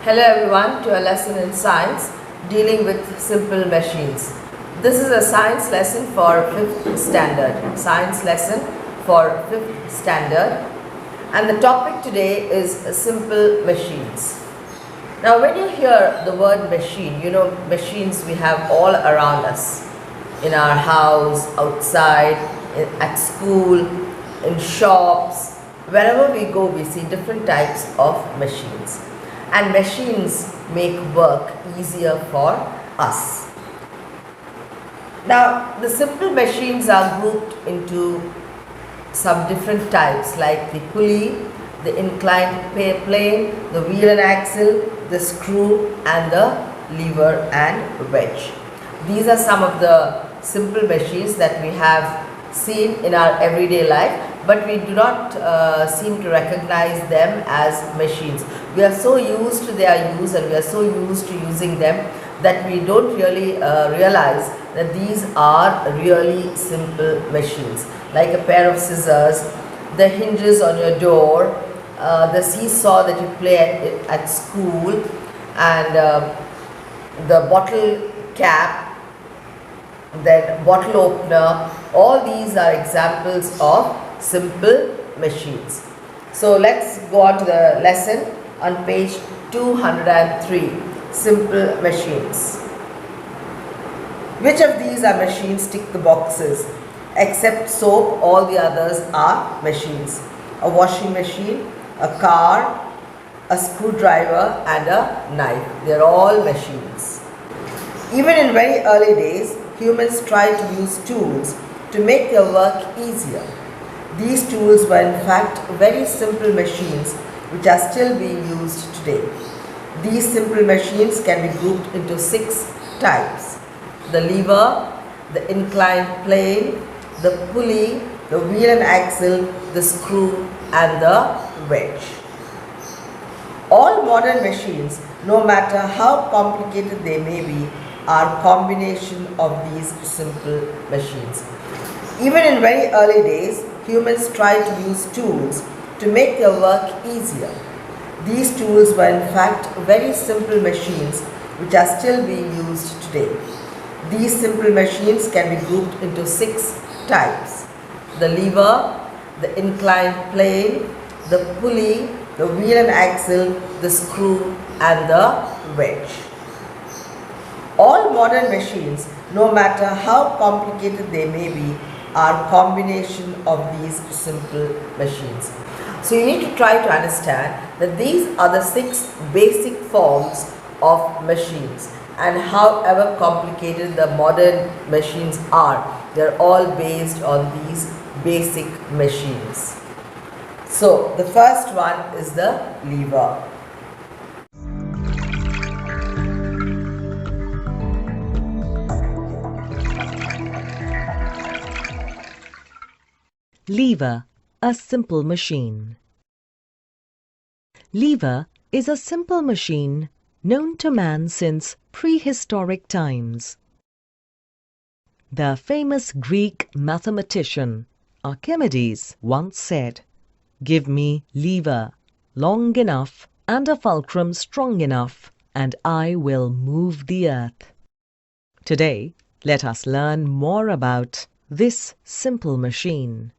Hello everyone to a lesson in science dealing with simple machines. This is a science lesson for 5th standard. Science lesson for 5th standard. And the topic today is simple machines. Now when you hear the word machine, you know machines we have all around us. In our house, outside, at school, in shops, wherever we go we see different types of machines. And machines make work easier for us. Now the simple machines are grouped into some different types like the pulley, the inclined plane, the wheel and axle, the screw and the lever and wedge. These are some of the simple machines that we have seen in our everyday life, but we do not seem to recognize them as machines. We are so used to their use and we are so used to using them that we don't really realize that these are really simple machines. Like a pair of scissors, the hinges on your door, the seesaw that you play at school, and the bottle cap, then bottle opener. All these are examples of simple machines. So let's go on to the lesson on page 203, simple machines. Which of these are machines? Tick the boxes. Except soap, all the others are machines. A washing machine, a car, a screwdriver and a knife. They are all machines. Even in very early days, humans tried to use tools to make their work easier. These tools were in fact very simple machines which are still being used today. These simple machines can be grouped into 6 types: the lever, the inclined plane, the pulley, the wheel and axle, the screw and the wedge. All modern machines, no matter how complicated they may be, are combination of these simple machines. Even in very early days, humans tried to use tools to make their work easier. These tools were in fact very simple machines which are still being used today. These simple machines can be grouped into 6 types: the lever, the inclined plane, the pulley, the wheel and axle, the screw and the wedge. All modern machines, no matter how complicated they may be, are combination of these simple machines. So you need to try to understand that these are the 6 basic forms of machines, and however complicated the modern machines are, they're all based on these basic machines. So the first one is the lever. Lever, a simple machine. Lever is a simple machine known to man since prehistoric times. The famous Greek mathematician Archimedes once said, "Give me lever long enough and a fulcrum strong enough, and I will move the earth." Today, let us learn more about this simple machine.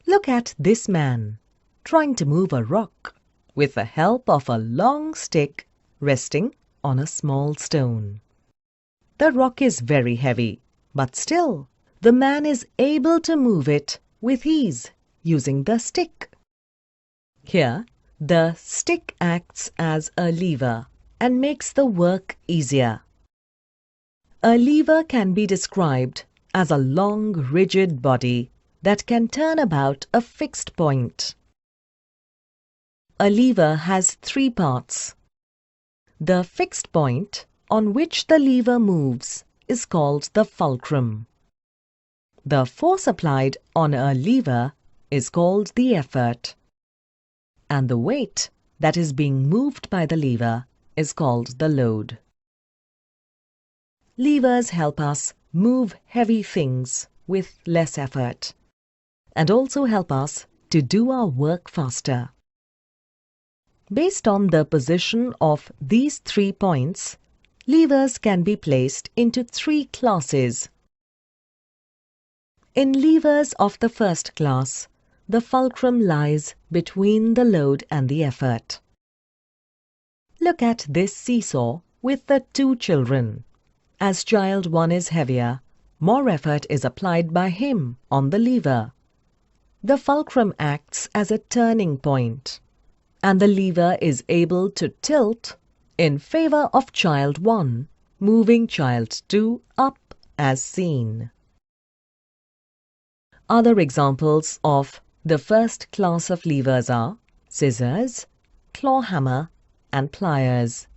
Look at this man trying to move a rock with the help of a long stick resting on a small stone. The rock is very heavy, but still the man is able to move it with ease using the stick. Here, the stick acts as a lever and makes the work easier. A lever can be described as a long, rigid body that can turn about a fixed point. A lever has 3 parts. The fixed point on which the lever moves is called the fulcrum. The force applied on a lever is called the effort, and the weight that is being moved by the lever is called the load. Levers help us move heavy things with less effort and also help us to do our work faster. Based on the position of these 3 points, levers can be placed into 3 classes. In levers of the first class, the fulcrum lies between the load and the effort. Look at this seesaw with the 2 children. As child 1 is heavier, more effort is applied by him on the lever. The fulcrum acts as a turning point, and the lever is able to tilt in favor of child 1, moving child 2 up as seen. Other examples of the first class of levers are scissors, claw hammer, and pliers.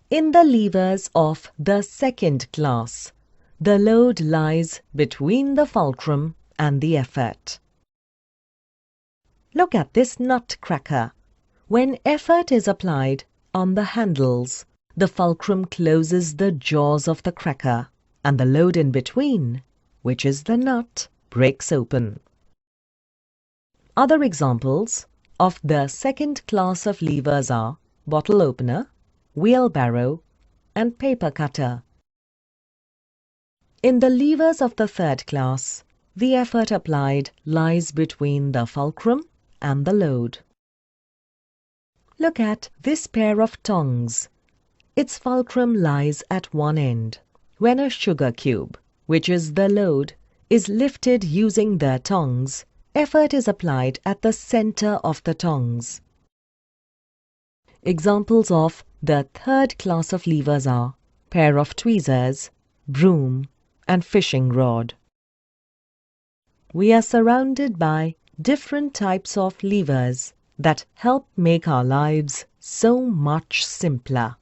In the levers of the second class, the load lies between the fulcrum and the effort. Look at this nutcracker. When effort is applied on the handles, the fulcrum closes the jaws of the cracker, and the load in between, which is the nut, breaks open. Other examples of the second class of levers are bottle opener, wheelbarrow, and paper cutter. In the levers of the third class, the effort applied lies between the fulcrum and the load. Look at this pair of tongs. Its fulcrum lies at one end. When a sugar cube, which is the load, is lifted using the tongs, effort is applied at the center of the tongs. Examples of the third class of levers are pair of tweezers, broom, and fishing rod. We are surrounded by different types of levers that help make our lives so much simpler.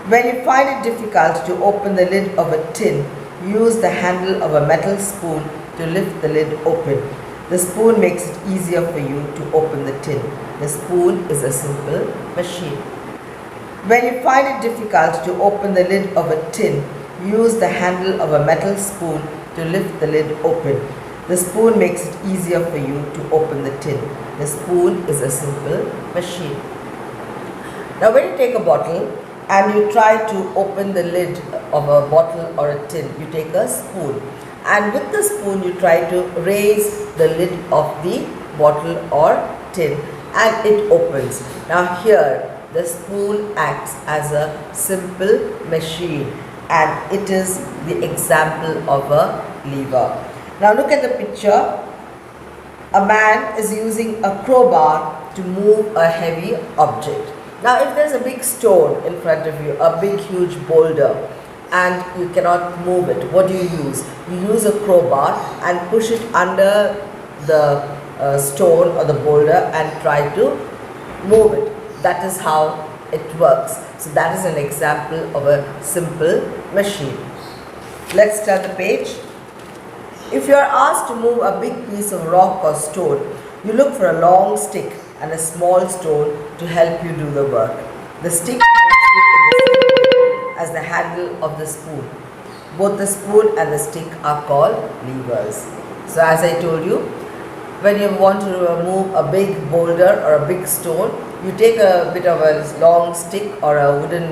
When you find it difficult to open the lid of a tin, use the handle of a metal spoon to lift the lid open. The spoon makes it easier for you to open the tin. The spoon is a simple machine. When you find it difficult to open the lid of a tin, use the handle of a metal spoon to lift the lid open. The spoon makes it easier for you to open the tin. The spoon is a simple machine. Now when you take a bottle and you try to open the lid of a bottle or a tin, you take a spoon, and with the spoon you try to raise the lid of the bottle or tin and it opens. Now here the spoon acts as a simple machine and it is the example of a lever. Now look at the picture. A man is using a crowbar to move a heavy object. Now if there's a big stone in front of you, a big huge boulder, and you cannot move it, what do you use? You use a crowbar and push it under the stone or the boulder and try to move it. That is how it works. So that is an example of a simple machine. Let's turn the page. If you are asked to move a big piece of rock or stone, you look for a long stick and a small stone to help you do the work. The stick helps you in the same way as the handle of the spoon. Both the spoon and the stick are called levers. So as I told you, when you want to move a big boulder or a big stone, you take a bit of a long stick or a wooden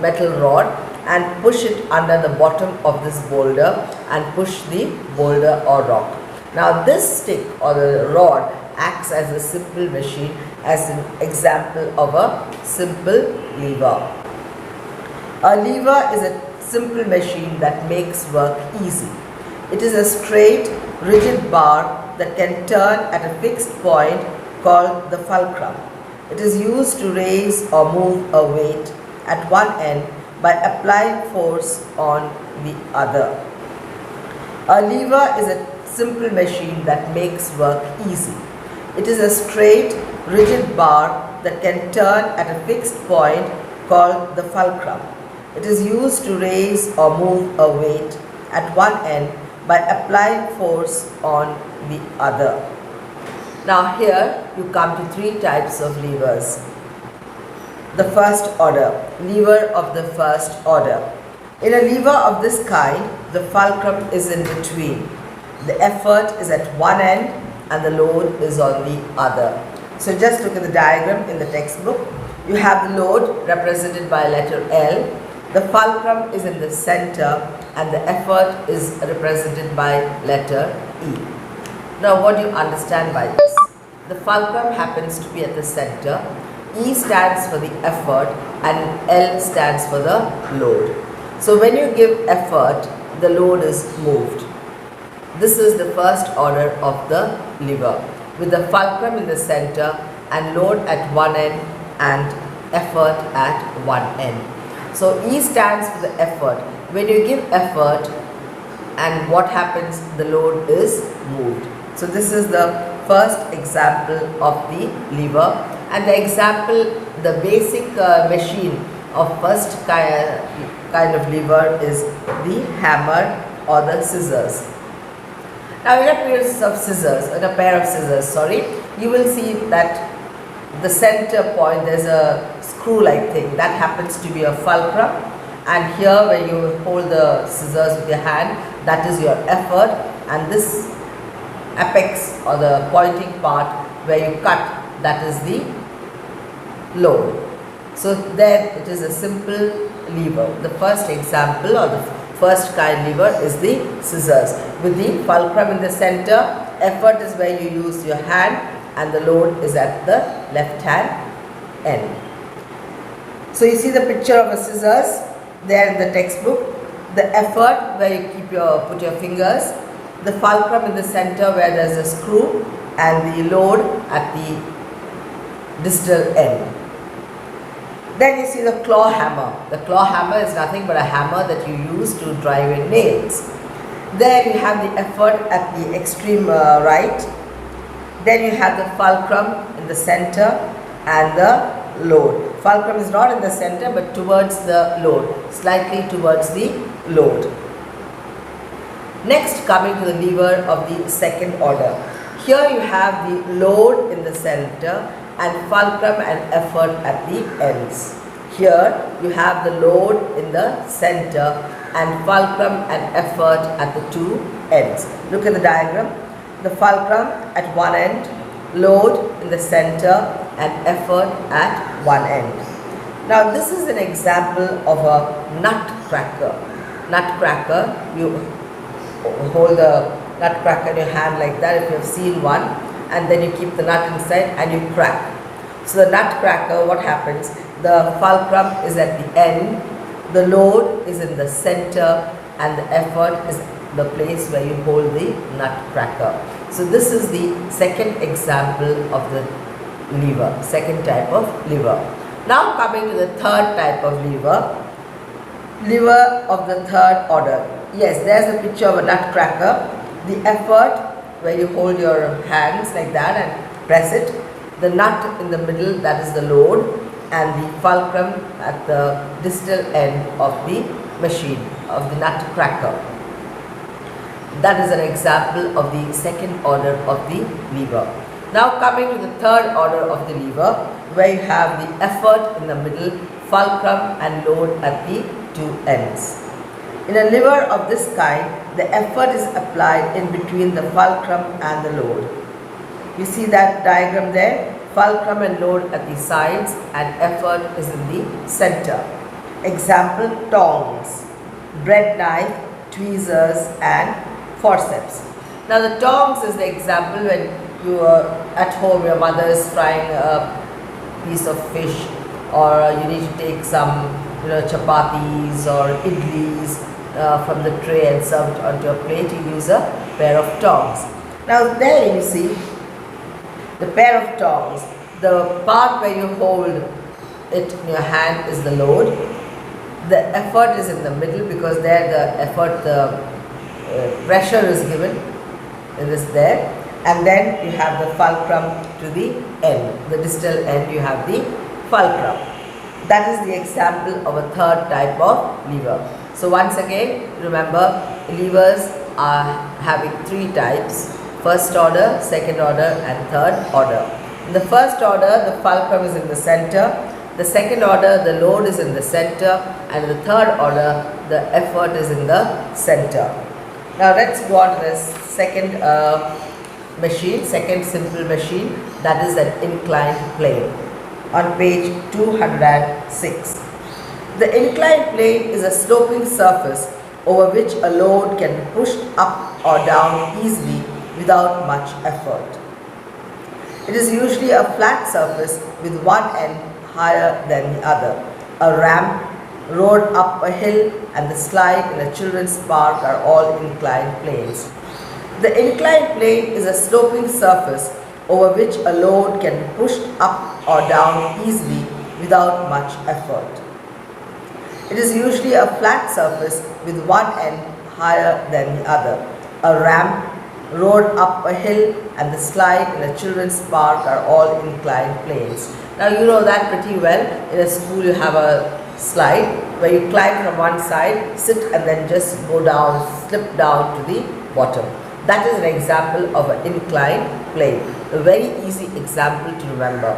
metal rod and push it under the bottom of this boulder and push the boulder or rock. Now this stick or the rod acts as a simple machine, as an example of a simple lever. A lever is a simple machine that makes work easy. It is a straight, rigid bar that can turn at a fixed point called the fulcrum. It is used to raise or move a weight at one end by applying force on the other. A lever is a simple machine that makes work easy. It is a straight, rigid bar that can turn at a fixed point called the fulcrum. It is used to raise or move a weight at one end by applying force on the other. Now here you come to three types of levers. the first order, lever of the first order. In a lever of this kind, the fulcrum is in between. The effort is at one end and the load is on the other. So just look at the diagram in the textbook. You have the load represented by letter L. The fulcrum is in the center and the effort is represented by letter E. Now what do you understand by this? The fulcrum happens to be at the center. E stands for the effort and L stands for the load. So when you give effort, the load is moved. This is the first order of the lever, with the fulcrum in the center and load at one end and effort at one end. So E stands for the effort. When you give effort and what happens, the load is moved. So this is the first example of the lever, and the example, the basic machine of first kind of lever is the hammer or the scissors. Now in a pair of scissors, you will see that the center point, there's a screw-like thing that happens to be a fulcrum, and here where you hold the scissors with your hand, that is your effort, and this apex or the pointing part where you cut, that is the load. So there it is a simple lever. The first example or the first kind lever is the scissors, with the fulcrum in the center. Effort is where you use your hand and the load is at the left hand end. So you see the picture of a scissors there in the textbook. The effort where you put your fingers, the fulcrum in the center where there is a screw, and the load at the distal end. Then you see the claw hammer. The claw hammer is nothing but a hammer that you use to drive in nails. Then you have the effort at the extreme right. Then you have the fulcrum in the center and the load. Fulcrum is not in the center but towards the load, slightly towards the load. Next, coming to the lever of the second order. Here you have the load in the center and fulcrum and effort at the ends. Here you have the load in the center and fulcrum and effort at the two ends. Look at the diagram. The fulcrum at one end, load in the center and effort at one end. Now this is an example of a nutcracker. Nutcracker, you hold the nutcracker in your hand like that if you have seen one, and then you keep the nut inside and you crack. So the nutcracker, what happens? The fulcrum is at the end, the load is in the center, and the effort is the place where you hold the nutcracker. So this is the second example of the lever, second type of lever. Now coming to the third type of lever, lever of the third order. Yes, there's a picture of a nutcracker. The effort where you hold your hands like that and press it. The nut in the middle, that is the load, and the fulcrum at the distal end of the machine, of the nutcracker. That is an example of the second order of the lever. Now coming to the third order of the lever, where you have the effort in the middle, fulcrum and load at the two ends. In a lever of this kind, the effort is applied in between the fulcrum and the load. You see that diagram there? Fulcrum and load at the sides and effort is in the center. Example: tongs, bread knife, tweezers and forceps. Now the tongs is the example when you are at home, your mother is frying a piece of fish, or you need to take some chapatis or idlis from the tray and serve it onto a plate. You use a pair of tongs. Now there you see the pair of tongs. The part where you hold it in your hand is the load. The effort is in the middle because there the effort, the pressure is given in this there, and then you have the fulcrum to the end, the distal end. You have the fulcrum. That is the example of a third type of lever. So once again, remember, levers are having three types: first order, second order and third order. In the first order, the fulcrum is in the center, The second order, the load is in the center, and in the third order, the effort is in the center. Now let's go on to the second second simple machine, that is an inclined plane. On page 206. The inclined plane is a sloping surface over which a load can be pushed up or down easily without much effort. It is usually a flat surface with one end higher than the other. A ramp, road up a hill, and the slide in a children's park are all inclined planes. The inclined plane is a sloping surface over which a load can be pushed up or down easily without much effort. It is usually a flat surface with one end higher than the other. A ramp, road up a hill, and the slide in a children's park are all inclined planes. Now you know that pretty well. In a school you have a slide where you climb from one side, sit, and then just go down, slip down to the bottom. That is an example of an inclined plane. A very easy example to remember.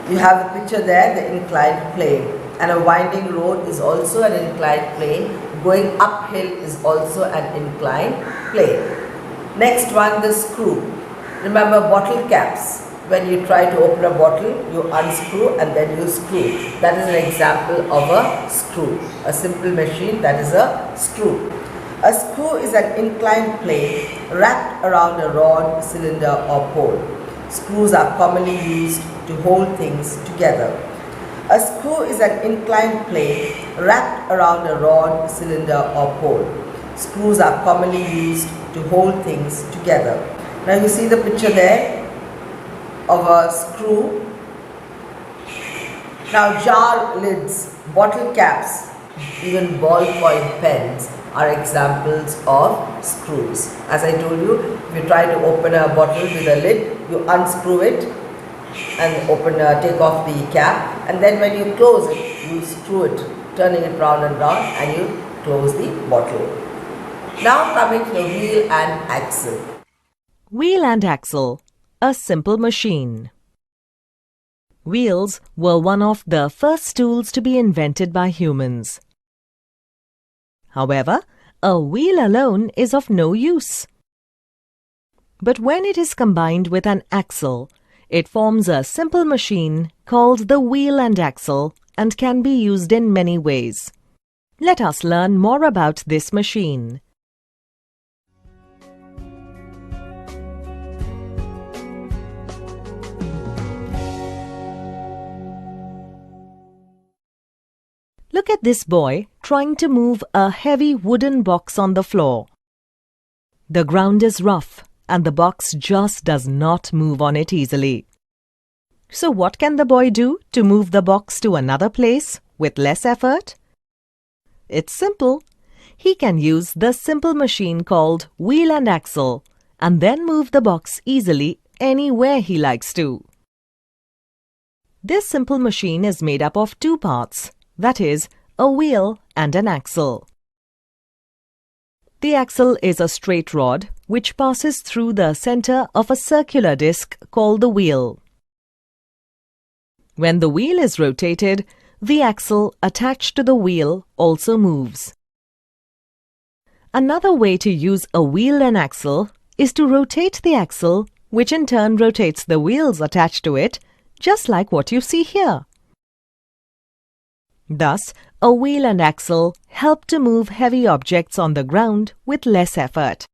You have the picture there, the inclined plane. And a winding road is also an inclined plane. Going uphill is also an inclined plane. Next one, the screw. Remember bottle caps. When you try to open a bottle, you unscrew and then you screw. That is an example of a screw. A simple machine, that is a screw. A screw is an inclined plane wrapped around a rod, cylinder or pole. Screws are commonly used to hold things together. A screw is an inclined plane wrapped around a rod, cylinder or pole. Screws are commonly used to hold things together. Now you see the picture there of a screw. Now jar lids, bottle caps, even ballpoint pens are examples of screws. As I told you, if you try to open a bottle with a lid, you unscrew it and take off the cap, and then when you close it, you screw it, turning it round and round, and you close the bottle. Now coming to the wheel and axle. Wheel and axle, a simple machine. Wheels were one of the first tools to be invented by humans. However, a wheel alone is of no use. But when it is combined with an axle, it forms a simple machine called the wheel and axle and can be used in many ways. Let us learn more about this machine. Look at this boy trying to move a heavy wooden box on the floor. The ground is rough and the box just does not move on it easily. So what can the boy do to move the box to another place with less effort? It's simple. He can use the simple machine called wheel and axle and then move the box easily anywhere he likes to. This simple machine is made up of two parts, that is, a wheel and an axle. The axle is a straight rod which passes through the center of a circular disc called the wheel. When the wheel is rotated, the axle attached to the wheel also moves. Another way to use a wheel and axle is to rotate the axle, which in turn rotates the wheels attached to it, just like what you see here. Thus, a wheel and axle help to move heavy objects on the ground with less effort.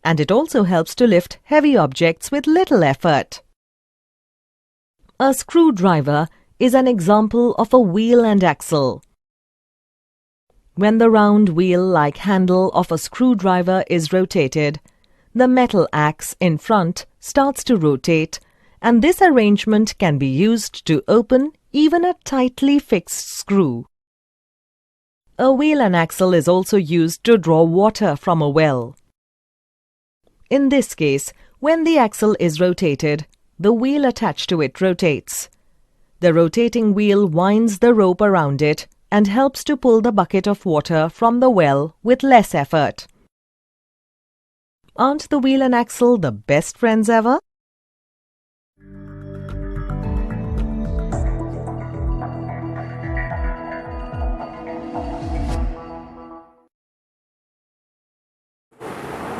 And it also helps to lift heavy objects with little effort. A screwdriver is an example of a wheel and axle. When the round wheel-like handle of a screwdriver is rotated, the metal axe in front starts to rotate, and this arrangement can be used to open even a tightly fixed screw. A wheel and axle is also used to draw water from a well. In this case, when the axle is rotated, the wheel attached to it rotates. The rotating wheel winds the rope around it and helps to pull the bucket of water from the well with less effort. Aren't the wheel and axle the best friends ever?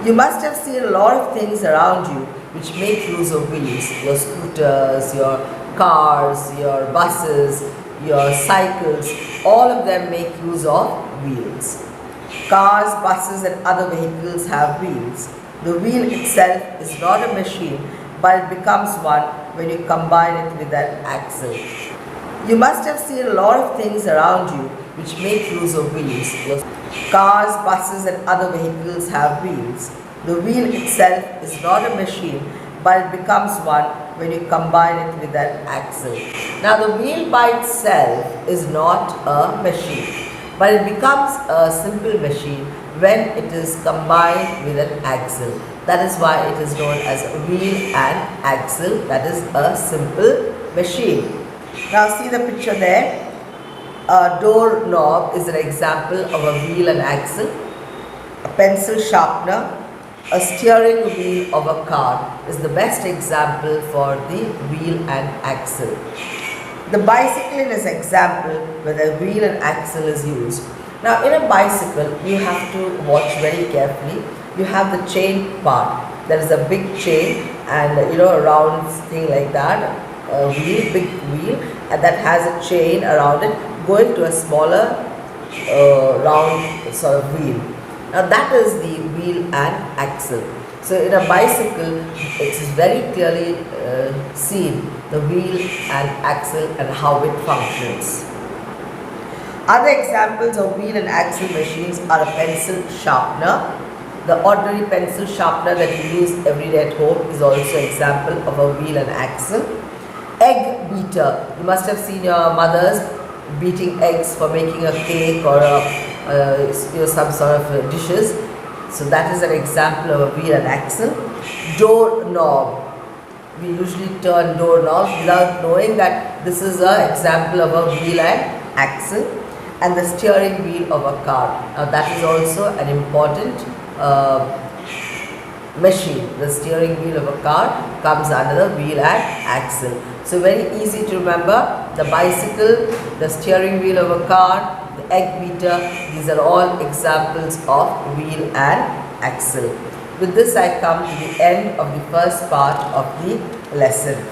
You must have seen a lot of things around you which make use of wheels. Your scooters, your cars, your buses, your cycles, all of them make use of wheels. Cars, buses and other vehicles have wheels. The wheel itself is not a machine, but it becomes one when you combine it with an axle. You must have seen a lot of things around you which make use of wheels. Your cars, buses and other vehicles have wheels. The wheel itself is not a machine, but it becomes one when you combine it with an axle. Now the wheel by itself is not a machine, but it becomes a simple machine when it is combined with an axle. That is why it is known as a wheel and axle. That is a simple machine. Now see the picture there. A door knob is an example of a wheel and axle. A pencil sharpener, a steering wheel of a car is the best example for the wheel and axle. The bicycle is an example where the wheel and axle is used. Now in a bicycle you have to watch very carefully. You have the chain part. There is a big chain and a round thing like that, a wheel, big wheel, and that has a chain around it going to a smaller round sort of wheel. Now that is the wheel and axle. So in a bicycle it is very clearly seen the wheel and axle and how it functions. Other examples of wheel and axle machines are a pencil sharpener. The ordinary pencil sharpener that you use every day at home is also an example of a wheel and axle. Egg beater. You must have seen your mothers beating eggs for making a cake or some sort of dishes. So that is an example of a wheel and axle. Door knob. We usually turn door knobs without knowing that this is an example of a wheel and axle. And the steering wheel of a car. Now that is also an important machine. The steering wheel of a car comes under the wheel and axle. So very easy to remember. The bicycle, the steering wheel of a car, the egg beater, these are all examples of wheel and axle. With this I come to the end of the first part of the lesson.